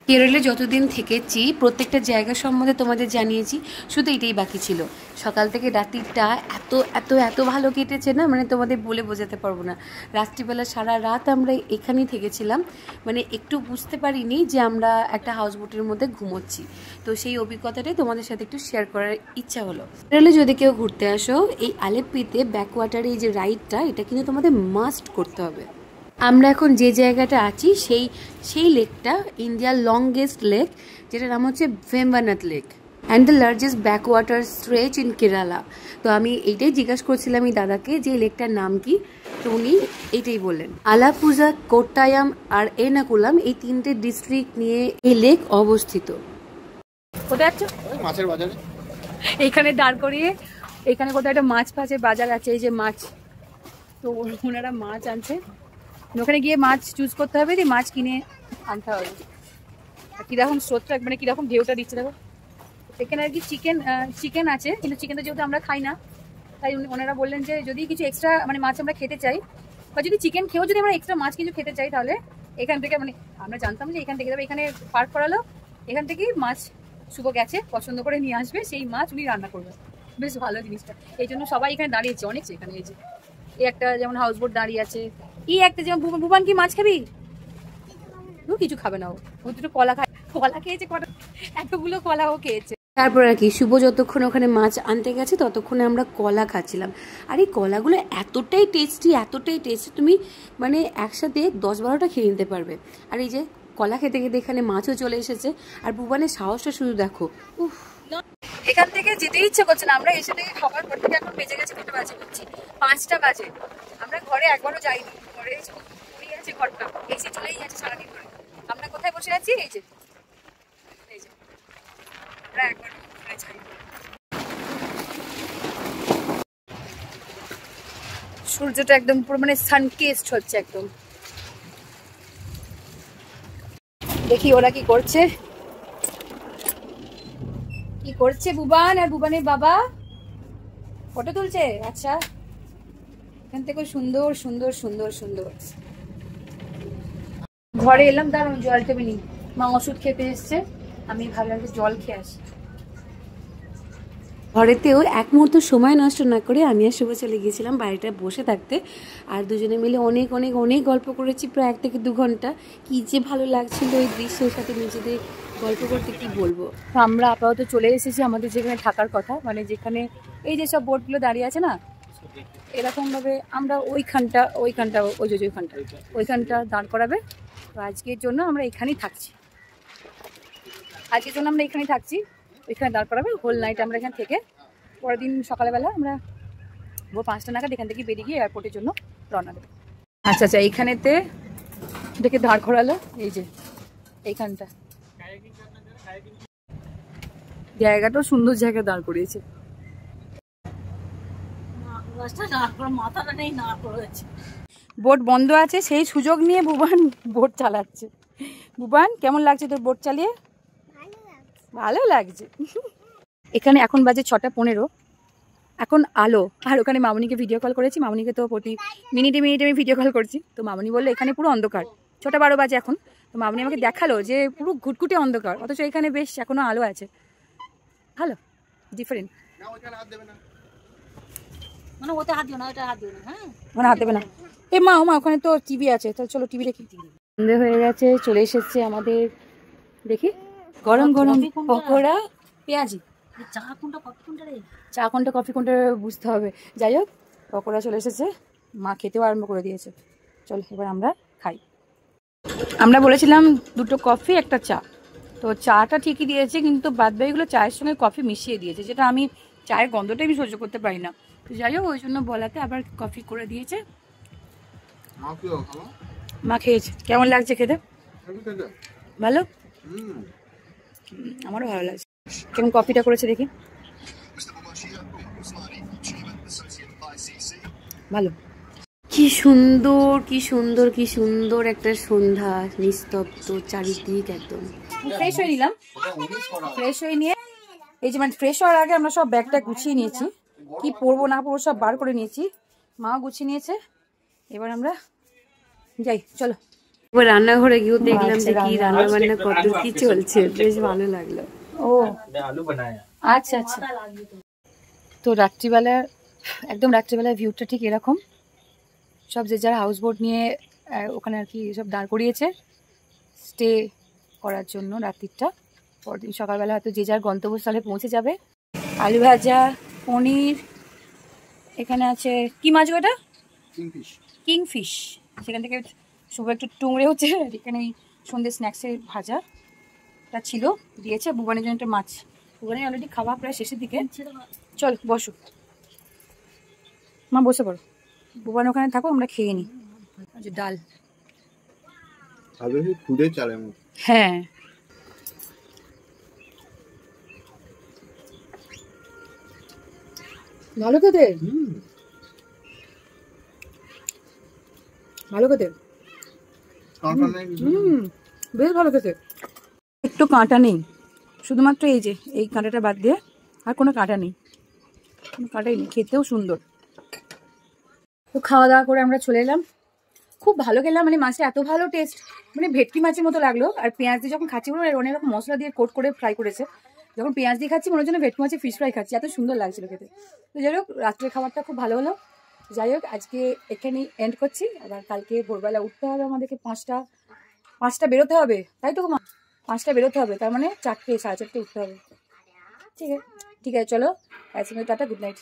কেরলে যতদিন থেকেছি প্রত্যেকটা জায়গা সম্বন্ধে তোমাদের জানিয়েছি, শুধু এটাই বাকি ছিল। সকাল থেকে রাত্রিটা এত এত এত ভালো কেটেছে না, মানে তোমাদের বলে বোঝাতে পারবো না। রাত্রিবেলা সারা রাত আমরা এখানেই থেকেছিলাম, মানে একটু বুঝতে পারিনি যে আমরা একটা হাউসবোটের মধ্যে ঘুমোচ্ছি। তো সেই অভিজ্ঞতাটাই তোমাদের সাথে একটু শেয়ার করার ইচ্ছা হলো। কেরলে যদি কেউ ঘুরতে আসো, এই আলেপ্পিতে ব্যাকওয়াটারে এই যে রাইডটা, এটা কিন্তু তোমাদের মাস্ট করতে হবে। আমরা এখন যে জায়গাটা আছি সেই সেই লেকটা ইন্ডিয়ার লংগেস্ট লেক, যেটার নাম হচ্ছে Vembanad lake and the largest Backwater stretch in Kerala. তো আমি এইটাই জিজ্ঞাসা করছিলাম এই দাদাকে যে লেকটার নাম কি, তো উনি এইটাই বললেন। আলাপুজা, কোট্টায়াম আর এর্নাকুলাম, এই তিনটে ডিস্ট্রিক্ট নিয়ে এই লেক অবস্থিত। কোথায় যাচ্ছ? মাছের বাজারে। এইখানে দাঁড় করিয়ে, এখানে কোথায় একটা মাছ ফাছের বাজার আছে, এই যে মাছ, তো ওনারা মাছ আনছে। ওখানে গিয়ে মাছ চুজ করতে হবে, দিয়ে মাছ কিনে আনতে হবে। আর কীরকম স্রোতটা, মানে কীরকম ঢেউটা দিচ্ছে দেখো। এখানে আর কি চিকেন আছে, কিন্তু চিকেনটা যেহেতু আমরা খাই না, তাই ওনারা বললেন যে যদি কিছু এক্সট্রা মানে মাছ আমরা খেতে চাই, বা যদি চিকেন খেয়েও যদি আমরা এক্সট্রা মাছ কিছু খেতে চাই, তাহলে এখান থেকে, মানে আমরা জানতাম যে এখান থেকে যাবে, এখানে পার্ক করালো, এখান থেকেই মাছ শুভ গেছে পছন্দ করে নিয়ে আসবে, সেই মাছ উনি রান্না করবে। বেশ ভালো জিনিসটা, এই জন্য সবাই এখানে দাঁড়িয়েছে অনেক। এখানে এই যে এই একটা যেমন হাউসবোট দাঁড়িয়ে আছে, এই একটা যেমন ভুবান কি মাছ খাবি? ও কিছু খাবে না, ও দুটো কলা খায়, কলা খেয়েছে কটা, এতগুলো কলা ও খেয়েছে। তারপর আর কি, শুভ যতক্ষণ ওখানে মাছ আনতে গেছে ততক্ষণে আমরা কলা খাচ্ছিলাম। আর এই কলাগুলো এতটাই টেস্টি, তুমি মানে একসাথে 10-12টা খেয়ে নিতে পারবে। আর এই যে কলা খেতে খেতে এখানে মাছও চলে এসেছে। আর ভুবানের সাহসটা শুধু দেখো, উফ। এখান থেকে যেতে ইচ্ছে করছে না, আমরা এসে থেকে খাবার পর থেকে এখন বেজে গেছে, কটা বাজে করছি, 5টা বাজে। আমরা ঘরে একবারও যাইনি, ঘরে আছে ঘরটা, এসে চলেই যাচ্ছে সারাদিন ধরে। আমরা কোথায় বসে আছি? এই যে আমরা একবার ঘরে যাই। সূর্যটা একদম পুরো মানে সানকেস্ট হচ্ছে একদম। দেখি ওরা কি করছে, বুবান আর বুবানের বাবা ফটো তুলছে। আচ্ছা, এখান থেকে সুন্দর সুন্দর সুন্দর সুন্দর। ঘরে এলাম, দাঁড়ানো জল টেবে নি, মা ওষুধ খেতে এসছে, আমি ভাবলাম যে জল খেয়ে আসি। ঘরেতেও এক মুহূর্ত সময় নষ্ট না করে আমি আর শুভ চলে গিয়েছিলাম বাড়িটা বসে থাকতে। আর দুজনে মিলে অনেক অনেক অনেক গল্প করেছি, প্রায় 1 থেকে 2 ঘন্টা। কি যে ভালো লাগছিল এই দৃশ্যের সাথে নিজেদের গল্প করতে, কি বলবো। আমরা আপাতত চলে এসেছি আমাদের যেখানে থাকার কথা, মানে যেখানে এই যে সব বোটগুলো দাঁড়িয়ে আছে না, এরকমভাবে আমরা ওইখানটা ওইখানটা দাঁড় করাবে। তো আজকের জন্য আমরা এখানেই থাকছি, ওইখানে দাঁড় করাবে। হোল নাইট আমরা এখানে থেকে পরের দিন সকালবেলা আমরা 5টা নাগাদ এখান থেকে বেরিয়ে গিয়ে এয়ারপোর্টের জন্য রওনা দেবো। আচ্ছা, এইখানেতে দেখে দাঁড় করালো, এই যে এইখানটা জায়গাটাও সুন্দর জায়গায় দাঁড় করিয়েছে। বোট বন্ধ আছে, সেই সুযোগ নিয়ে বুবান বোট চালাচ্ছে। বুবান, কেমন লাগছে তোর বোট চালিয়ে? ভালো লাগছে। এখানে এখন বাজে 6টা 15, এখন আলো। আর ওখানে মামনিকে ভিডিও কল করেছি, মামনিকে তো প্রতি মিনিটে আমি ভিডিও কল করছি। তো মামনি বললো এখানে পুরো অন্ধকার, 6টা 12 বাজে এখন। তো মামনি আমাকে দেখালো যে পুরো ঘুটঘুটে অন্ধকার, অথচ এখানে বেশ এখনো আলো আছে। ভালো, ডিফারেন্ট। হাত দেবে না। এ মা, ওখানে তো টিভি আছে, তাহলে চলো টিভি দেখি। সন্ধে হয়ে গেছে, চলে এসেছে আমাদের, দেখি গরম গরম পকোড়া, পেঁয়াজি। চা কোনটা কফি কোনটা বুঝতে হবে। যাই হোক, পকোড়া চলে এসেছে, মা খেতেও আরম্ভ করে দিয়েছে। চল এবার আমরা খাই। আমরা বলেছিলাম 2টো কফি 1টা চা, তো চাটা ঠিকই দিয়েছে, কিন্তু বাদবাকিগুলো চায়ের সঙ্গে কফি মিশিয়ে দিয়েছে, যেটা আমি চায়ের গন্ধটাই আমি সহ্য করতে পারি না। তো যাই হোক, ওই জন্য বলাতে আবার কফি করে দিয়েছে। মা খেয়েছে, কেমন লাগছে খেতে? ভালো, আমারও ভালো লাগছে। কেমন কফিটা করেছে দেখি, ভালো। কি সুন্দর কি সুন্দর কি সুন্দর একটা সন্ধ্যা, নিস্তব্ধ চারিদিক একদম। ফ্রেশ হয়ে নিলাম, ফ্রেশ হয়ে নিয়ে এই যে মানে ফ্রেশ হওয়ার আগে আমরা সব ব্যাগটা গুছিয়ে নিয়েছি, কি পরবো না পরবো সব বার করে নিয়েছি, মাও গুছিয়ে নিয়েছে। এবার আমরা যাই, চলো। এবার রান্নাঘরে গিয়েও দেখলাম যে কি রান্না বান্না কত কি চলছে, বেশ ভালো লাগলো। ও আচ্ছা আচ্ছা। তো রাত্রিবেলা একদম রাত্রিবেলার ভিউটা ঠিক এরকম, সব যে যারা হাউস বোট নিয়ে ওখানে আর কি সব দাঁড় করিয়েছে স্টে করার জন্য রাত্রিটা। পরদিন সকালবেলা হয়তো যে যার গন্তব্যস্থলে পৌঁছে যাবে। আলু ভাজা, পনির, এখানে আছে কি মাছ ওটা, কিংফিশ, সেখান থেকে শুভ একটু টুংরে হচ্ছে। এখানে সন্ধ্যে স্ন্যাক্সের ভাজাটা ছিল, দিয়েছে। ভুবনের জন্য একটা মাছ, ভুবনের অলরেডি খাওয়া প্রায় শেষের দিকে। চল বসো মা, বসে পড়ো, ভুবন ওখানে থাকো, আমরা খেয়ে নিই। ডাল, হ্যাঁ ভালো খেতে, ভালো খেতে, বেশ ভালো খেতে। একটু কাঁটা নেই, শুধুমাত্র এই যে এই কাঁটাটা বাদ দিয়ে আর কোনো কাঁটা নেই, কোনো কাঁটাই নেই, খেতেও সুন্দর। তো খাওয়া দাওয়া করে আমরা চলে এলাম, খুব ভালো খেলাম। মানে মাছটা এত ভালো টেস্ট, মানে ভেটকি মাছের মতো লাগলো। আর পেঁয়াজ দিয়ে যখন খাচ্ছি মনে হয় অনেক রকম মশলা দিয়ে কোট করে ফ্রাই করেছে, যখন পেঁয়াজ দিয়ে খাচ্ছি মনে হচ্ছে ভেটকি মাছের ফিশ ফ্রাই খাচ্ছি, এত সুন্দর লাগছিল খেতে। তো যাই হোক রাত্রের খাবারটা খুব ভালো হলো। যাই হোক আজকে এখানেই এন্ড করছি, আবার কালকে ভোরবেলা উঠতে হবে আমাদেরকে, পাঁচটা বেরোতে হবে, তাই তো মা? 5টা বেরোতে হবে, তার মানে 4টে 4:30 উঠতে হবে। ঠিক আছে চলো, আজকে টাটা, গুড নাইট।